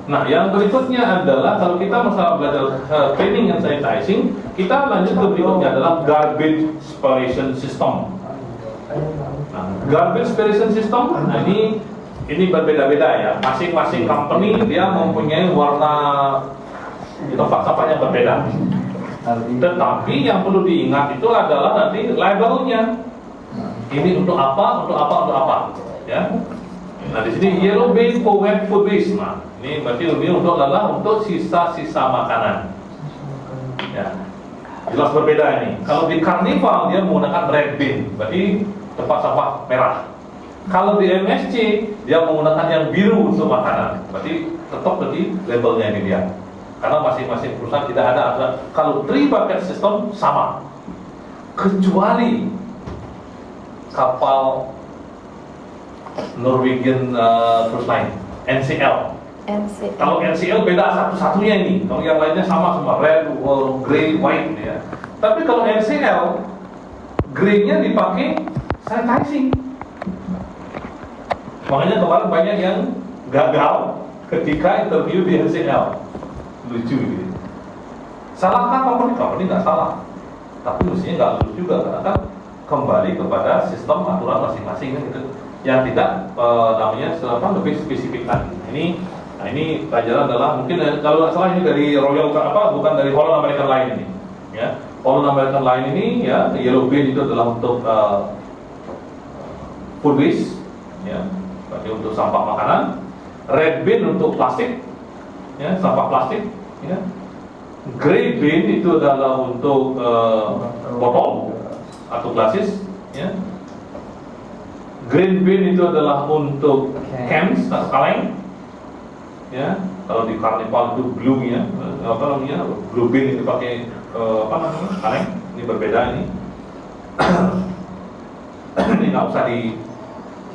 Nah, yang berikutnya adalah kalau kita masalah belajar cleaning and sanitizing, kita lanjut ke berikutnya adalah garbage separation system. Nah, garbage separation system, nah ini berbeda-beda ya. Masing-masing company dia mempunyai warna tempat sampahnya berbeda. Tetapi yang perlu diingat itu adalah nanti labelnya. Ini untuk apa, untuk apa, untuk apa, ya. Nah di sini yellow bin for wet food waste. Nah ini berarti lebih untuk sisa-sisa makanan. Ya, jelas berbeda ini. Kalau di Carnival dia menggunakan red bin, berarti tempat sampah merah. Kalau di MSC dia menggunakan yang biru untuk makanan, berarti tetap berarti labelnya ini dia. Karena masing-masing perusahaan tidak ada. Kalau 3 bucket system sama, kecuali kapal Norwegian Cruise Line, NCL. Kalau NCL beda satu-satunya ini. Kalau yang lainnya sama semua, red, grey, white ya. Tapi kalau NCL, grey-nya dipakai sanitizing. Makanya kemarin banyak yang gagal ketika interview di NCL. Lucu gitu. Salahkah company? Company nggak salah. Tapi mestinya nggak lucu juga karena kan kembali kepada sistem aturan masing-masing gitu. Yang tidak namanya lebih spesifik lagi. Ini pelajaran adalah mungkin kalau nggak salah ini dari Royal bukan dari Holland American Line ini, ya. Holland American Line ini ya yellow bin itu adalah untuk food waste, ya, berarti untuk sampah makanan. Red bin untuk plastik, ya, sampah plastik, ya. Grey bin itu adalah untuk botol atau glasses, ya. Green bin itu adalah untuk cans atau kaleng, ya. Kalau di Carnival itu blue ya, blue bin itu pakai kaleng. Ini berbeda ini. Ini nggak usah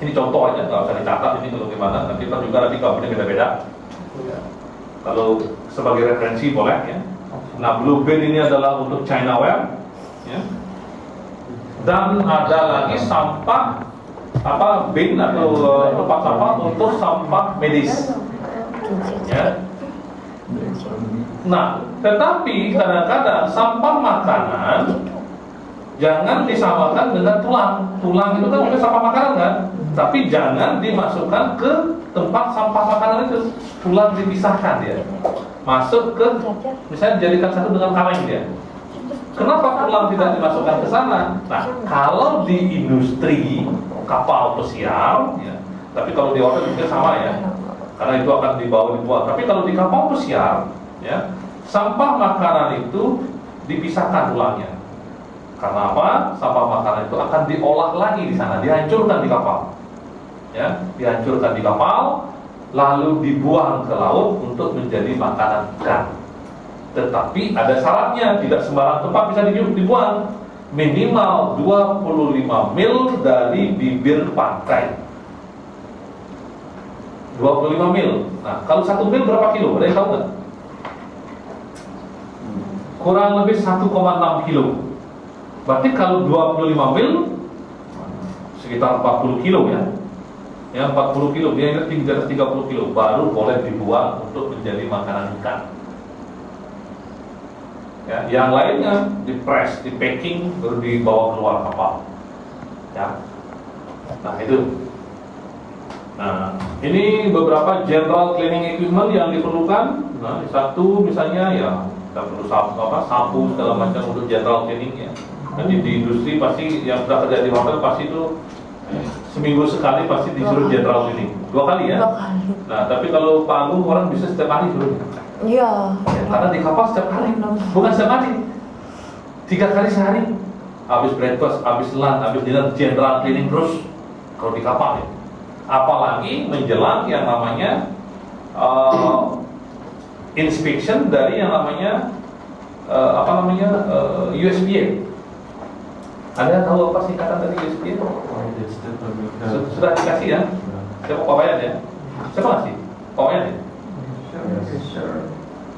ini contoh aja, nggak usah dicatat ini kalau gimana. Nanti juga company beda-beda. Kalau sebagai referensi boleh ya. Nah, blue bin ini adalah untuk Chinaware, ya. Dan ada lagi sampah bin atau tempat sampah untuk sampah medis, ya. Nah, tetapi kadang-kadang sampah makanan jangan disamakan dengan tulang. Tulang itu kan bukan sampah makanan kan, tapi jangan dimasukkan ke tempat sampah makanan itu. Tulang dipisahkan dia, masuk ke misalnya jadikan satu dengan kaleng dia. Kenapa tulang tidak dimasukkan ke sana? Nah, kalau di industri kapal pesiar, ya, tapi kalau di hotel juga sama ya, karena itu akan dibuat. Tapi kalau di kapal pesiar, ya, sampah makanan itu dipisahkan tulangnya. Karena apa? Sampah makanan itu akan diolah lagi di sana, dihancurkan di kapal, ya, dihancurkan di kapal, lalu dibuang ke laut untuk menjadi makanan ikan. Tetapi ada syaratnya, tidak sembarang tempat bisa dibuang. Minimal 25 mil dari bibir pantai. 25 mil. Nah, kalau 1 mil berapa kilo? Ada yang tahu nggak? Kurang lebih 1,6 kilo. Berarti kalau 25 mil sekitar 40 kilo ya. Ya, 40 kilo, dia ingat 30 kilo baru boleh dibuang untuk menjadi makanan ikan. Ya, yang lainnya di-press, di-packing, baru dibawa keluar kapal. Ya. Nah, itu. Nah, ini beberapa general cleaning equipment yang diperlukan. Nah, satu misalnya ya kita perlu sapu segala macam untuk general cleaning ya. Jadi di industri pasti yang sudah kerja di hotel pasti itu seminggu sekali pasti disuruh general cleaning. 2 kali ya. 2 kali. Nah, tapi kalau Pak Agung orang bisa setiap hari suruh. Iya. Ya, karena di kapal setiap hari, bukan setiap hari, 3 kali sehari. Habis breakfast, habis lunch, habis dinner, general cleaning terus kalau di kapal ya. Apalagi menjelang yang namanya inspection dari yang namanya USPA. Ada yang tahu apa singkatan dari USPA? Sudah dikasih ya? Siapa Pak Wayan ya? Siapa ngasih? Pak Wayan ya?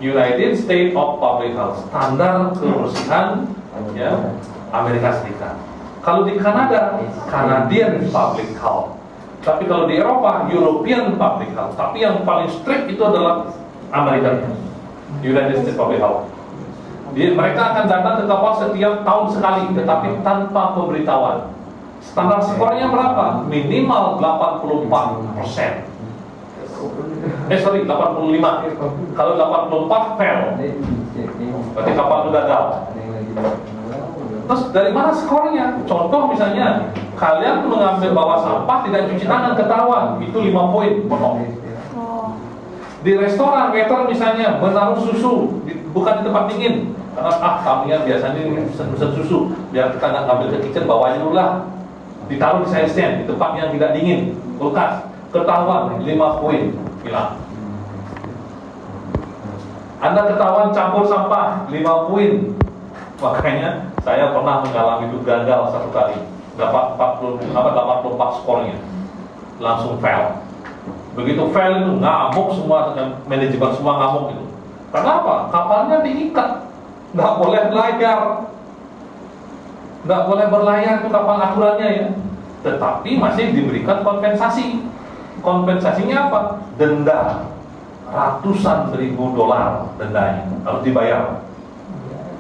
United States of Public Health, standar kebersihan ya Amerika Serikat. Kalau di Kanada, Canadian Public Health. Tapi kalau di Eropa, European Public Health. Tapi yang paling strict itu adalah Amerika, United States Public Health. Mereka akan datang ke kapal setiap tahun sekali, tetapi tanpa pemberitahuan. Standar skornya berapa? Minimal 84%. 85. Kalau 84 fail, berarti kapal itu gagal. Terus dari mana skornya? Contoh misalnya, kalian mengambil bawa sampah tidak cuci tangan ketahuan, itu 5 poin potong. Di restoran, waiter misalnya menaruh susu bukan di tempat dingin, karena tamunya biasanya pesen susu, biar kita nggak ngambil ke kitchen, bawanya dulu lah, ditaruh di side stand di tempat yang tidak dingin, kulkas, ketahuan 5 poin hilang. Anda ketahuan campur sampah 5 poin. Makanya saya pernah mengalami itu, gagal satu kali, dapat 84 skornya, langsung fail. Begitu fail itu ngamuk semua, manajemen semua ngamuk itu. Karena apa? Kapalnya diikat, nggak boleh layar, nggak boleh berlayar itu kapal aturannya ya. Tetapi masih diberikan kompensasi. Kompensasinya apa? Denda ratusan ribu dolar dendanya harus dibayar.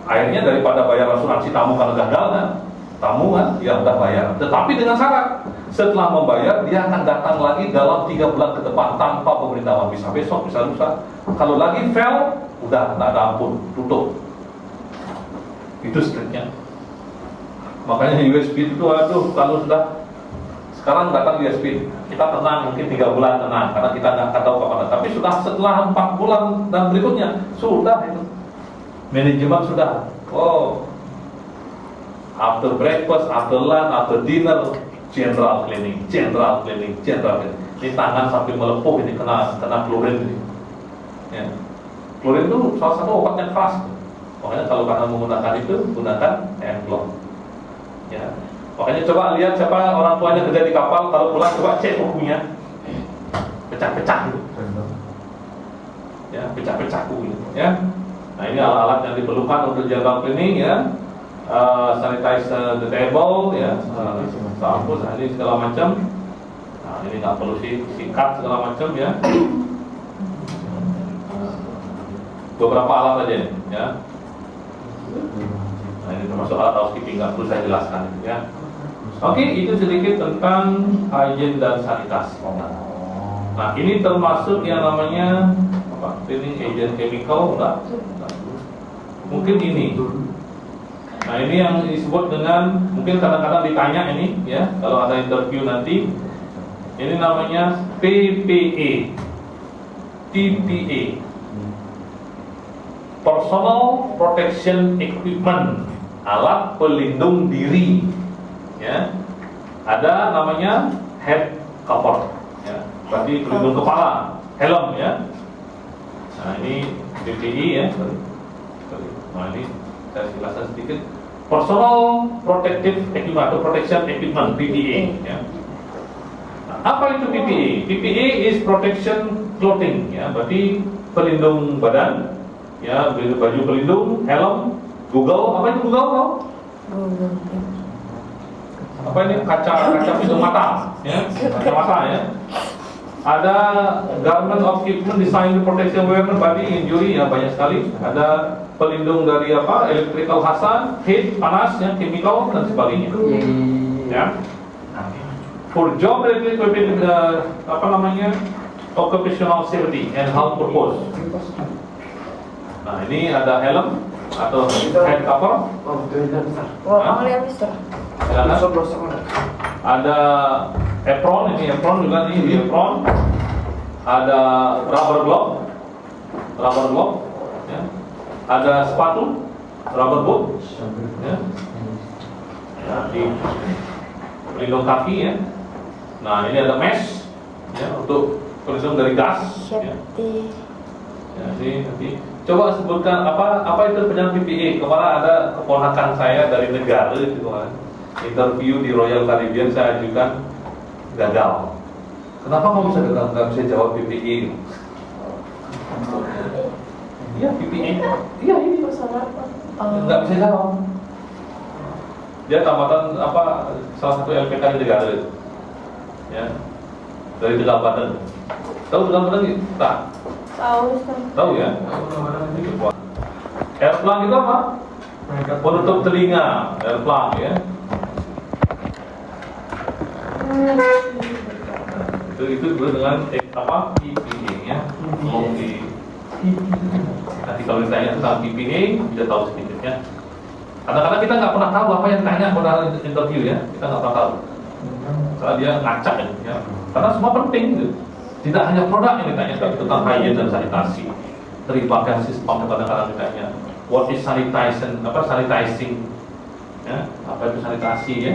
Akhirnya daripada bayar asuransi tamu karena gagal kan, tamu kan ya udah bayar. Tetapi dengan syarat, setelah membayar dia akan datang lagi dalam 3 bulan ke depan tanpa pemberitahuan, bisa besok, bisa lusa. Kalau lagi fail, udah nggak ada ampun, tutup. Itu striknya. Makanya USB itu, aduh, kalau sudah sekarang datang USB, kita tenang, mungkin 3 bulan tenang, karena kita nggak tahu kapan. Tapi sudah setelah 4 bulan dan berikutnya, sudah itu. Manajemen sudah, after breakfast, after lunch, after dinner, general cleaning. Ini tangan sampai melepuh, ini kena klorin ini. Ya. Klorin itu salah satu obat yang keras. Makanya kalau kalian menggunakan itu, gunakan hand glove. Ya. Makanya coba lihat siapa orang tuanya kerja di kapal, kalau pulang coba cek bukunya, pecah-pecah gitu. Ya, pecah-pecah buku gitu. Ya. Nah, ini alat-alat yang diperlukan untuk general cleaning ya, sanitize the table ya, sabun, ini segala macam. Nah, ini nggak perlu sikat segala macam ya. Beberapa alat aja ini, ya. Nah, ini termasuk alat housekeeping, nggak perlu saya jelaskan ya. Oke, itu sedikit tentang hygiene dan sanitasi. Nah, ini termasuk yang namanya cleaning agent chemical, enggak? Mungkin ini. Nah, ini yang disebut dengan, mungkin kadang-kadang ditanya ini ya, kalau ada interview nanti, ini namanya PPE, Personal Protection Equipment, alat pelindung diri. Ya, ada namanya head cover, ya, berarti pelindung kepala, helm ya. Nah, ini PPE ya. Nah, ini saya jelaskan sedikit. Personal Protective Equipment atau Protection Equipment, PPE ya. Nah, apa itu PPE? PPE is protection clothing ya, berarti pelindung badan ya, baju pelindung, helm, Google, apa itu Google tau? Apa ini kaca pintu mata ya, kacamata ya. Ada garment of equipment designed to protect women body injury ya, banyak sekali. Ada pelindung dari apa, electrical hazard, heat, panas ya, chemical dan sebagainya ya. For job related apa namanya, occupational safety and health purpose. Nah, ini ada helm atau head cover. Ada apron, ini apron juga nih, di apron. Ada rubber glove ya. Ada sepatu, rubber boot ya. Ya, di pelindung kaki ya. Nah, ini ada mesh ya, untuk pelindung dari gas ya. Ya, nanti coba sebutkan apa itu penyakit PPE. Kemarin ada keponakan saya dari negara itu kan, interview di Royal Caribbean, saya ajukan, gagal. Kenapa kamu bisa gagal? Nggak bisa jawab PPE. Iya PPE. Iya ini masalah apa? Nggak bisa jawab. Dia tambatan apa salah satu LPK di negara, ya, dari Tegal Banten. Tahu Tegal Banten? Tak. Tahu ya? Airplug itu apa? Penutup telinga, airplug ya. Itu dengan apa? PPA ya. Nanti kalau ditanya tentang PPA, bisa tahu sedikit ya. Kadang-kadang kita nggak pernah tahu apa yang ditanya pada interview ya, kita nggak pernah tahu. Karena dia ngacak ya. Karena semua penting gitu. Tidak hanya produk yang ditanya, tapi tentang hygiene dan sanitasi. Terimakasih sistem kadang-kadang ditanya. What is sanitation? Apa sanitizing? Ya, apa itu sanitasi ya?